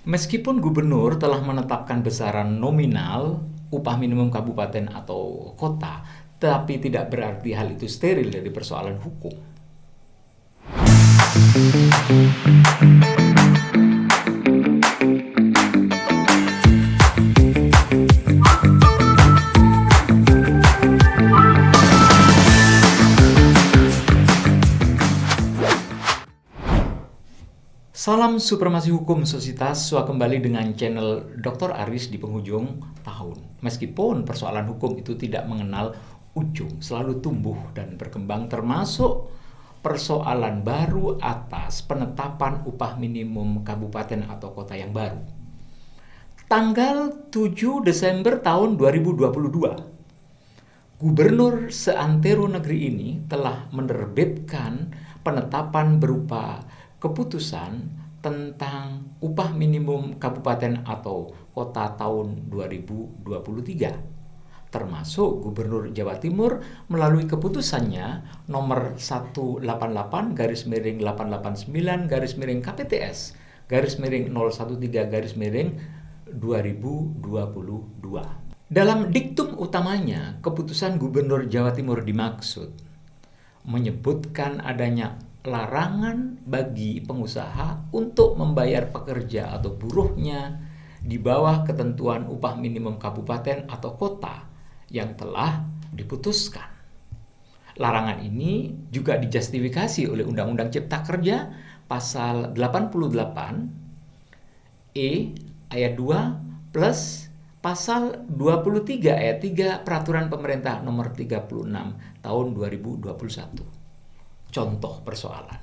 Meskipun gubernur telah menetapkan besaran nominal upah minimum kabupaten atau kota, tapi tidak berarti hal itu steril dari persoalan hukum. Salam supremasi hukum sositas, kembali dengan channel Dr. Aris di penghujung tahun. Meskipun persoalan hukum itu tidak mengenal ujung, selalu tumbuh dan berkembang, termasuk persoalan baru atas penetapan upah minimum kabupaten atau kota yang baru. Tanggal 7 Desember tahun 2022, Gubernur seantero negeri ini telah menerbitkan penetapan berupa keputusan tentang upah minimum kabupaten atau kota tahun 2023, termasuk Gubernur Jawa Timur melalui keputusannya nomor 188-869-KPTS/013-2022. Dalam diktum utamanya, keputusan Gubernur Jawa Timur dimaksud menyebutkan adanya larangan bagi pengusaha untuk membayar pekerja atau buruhnya di bawah ketentuan upah minimum kabupaten atau kota yang telah diputuskan. Larangan ini juga dijustifikasi oleh Undang-Undang Cipta Kerja pasal 88 ayat 2 plus pasal 23 ayat 3 Peraturan Pemerintah Nomor 36 tahun 2021. Contoh persoalan.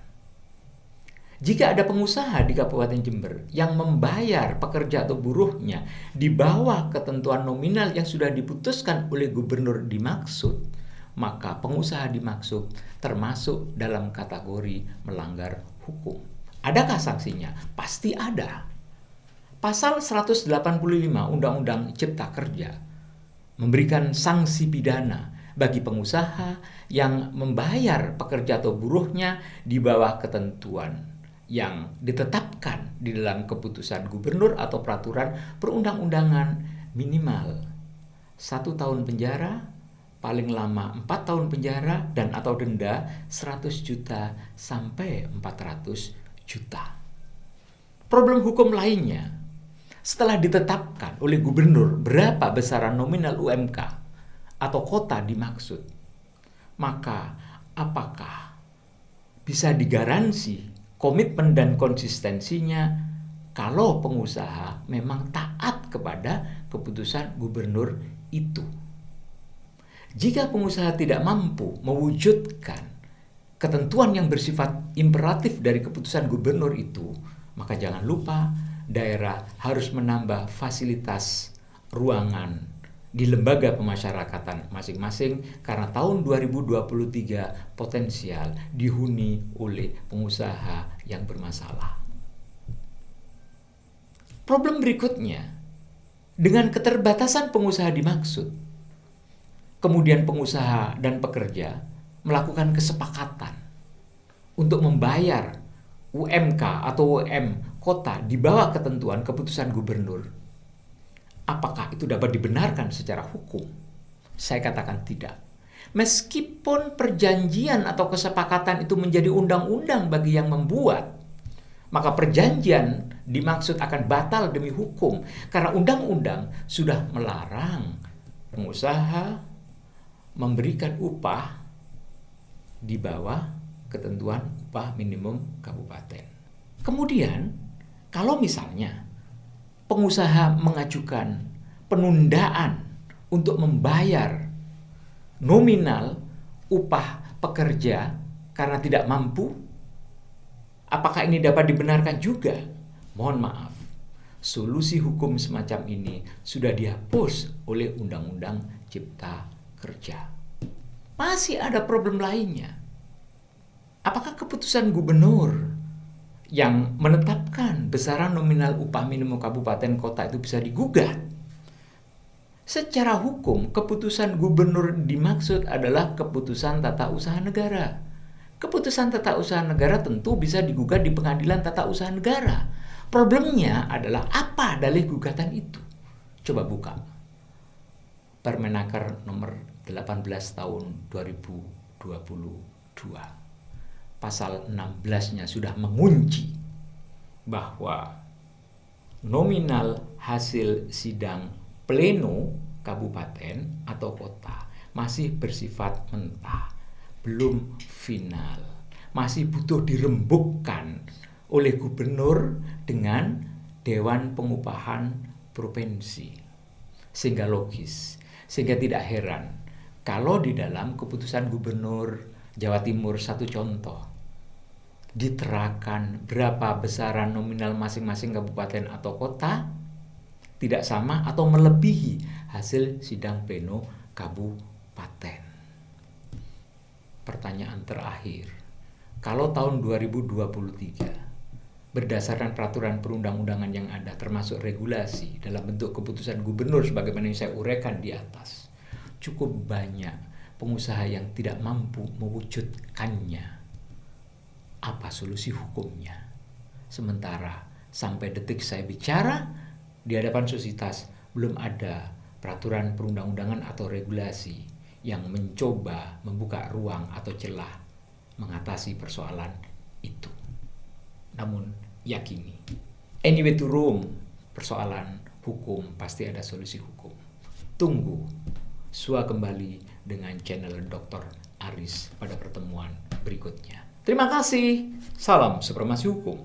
Jika ada pengusaha di Kabupaten Jember yang membayar pekerja atau buruhnya di bawah ketentuan nominal yang sudah diputuskan oleh gubernur dimaksud, maka pengusaha dimaksud termasuk dalam kategori melanggar hukum. Adakah sanksinya? Pasti ada. Pasal 185 Undang-Undang Cipta Kerja memberikan sanksi pidana bagi pengusaha yang membayar pekerja atau buruhnya di bawah ketentuan yang ditetapkan di dalam keputusan gubernur atau peraturan perundang-undangan, minimal 1 tahun penjara, paling lama 4 tahun penjara, dan atau denda 100 juta sampai 400 juta. Problem hukum lainnya, setelah ditetapkan oleh gubernur berapa besaran nominal UMK atau kota dimaksud, maka apakah bisa digaransi komitmen dan konsistensinya kalau pengusaha memang taat kepada keputusan gubernur itu? Jika pengusaha tidak mampu mewujudkan ketentuan yang bersifat imperatif dari keputusan gubernur itu, maka jangan lupa daerah harus menambah fasilitas ruangan di lembaga pemasyarakatan masing-masing, karena tahun 2023 potensial dihuni oleh pengusaha yang bermasalah. Problem berikutnya, dengan keterbatasan pengusaha dimaksud, kemudian pengusaha dan pekerja melakukan kesepakatan untuk membayar UMK atau UM kota di bawah ketentuan keputusan gubernur. Apakah itu dapat dibenarkan secara hukum? Saya katakan tidak. Meskipun perjanjian atau kesepakatan itu menjadi undang-undang bagi yang membuat, maka perjanjian dimaksud akan batal demi hukum, karena undang-undang sudah melarang pengusaha memberikan upah di bawah ketentuan upah minimum kabupaten. Kemudian, kalau misalnya pengusaha mengajukan penundaan untuk membayar nominal upah pekerja karena tidak mampu, apakah ini dapat dibenarkan juga? Mohon maaf, solusi hukum semacam ini sudah dihapus oleh Undang-Undang Cipta Kerja. Masih ada problem lainnya. Apakah keputusan gubernur yang menetapkan besaran nominal upah minimum kabupaten kota itu bisa digugat? Secara hukum, keputusan gubernur dimaksud adalah keputusan tata usaha negara. Keputusan tata usaha negara tentu bisa digugat di pengadilan tata usaha negara. Problemnya adalah apa dalih gugatan itu? Coba buka Permenaker nomor 18 tahun 2022. Pasal 16-nya sudah mengunci bahwa nominal hasil sidang pleno kabupaten atau kota masih bersifat mentah, belum final, masih butuh dirembukkan oleh gubernur dengan Dewan Pengupahan Provinsi. Sehingga logis, sehingga tidak heran kalau di dalam keputusan gubernur Jawa Timur, satu contoh, diterakan berapa besaran nominal masing-masing kabupaten atau kota tidak sama atau melebihi hasil sidang pleno kabupaten. Pertanyaan terakhir, kalau tahun 2023 berdasarkan peraturan perundang-undangan yang ada termasuk regulasi dalam bentuk keputusan gubernur sebagaimana yang saya uraikan di atas, cukup banyak pengusaha yang tidak mampu mewujudkannya. Apa solusi hukumnya? Sementara sampai detik saya bicara di hadapan Sositas belum ada peraturan perundang-undangan atau regulasi yang mencoba membuka ruang atau celah mengatasi persoalan itu. Namun yakini, anyway to Rome, persoalan hukum pasti ada solusi hukum. Tunggu Sua kembali dengan channel Dr. Aris pada pertemuan berikutnya. Terima kasih. Salam supremasi hukum.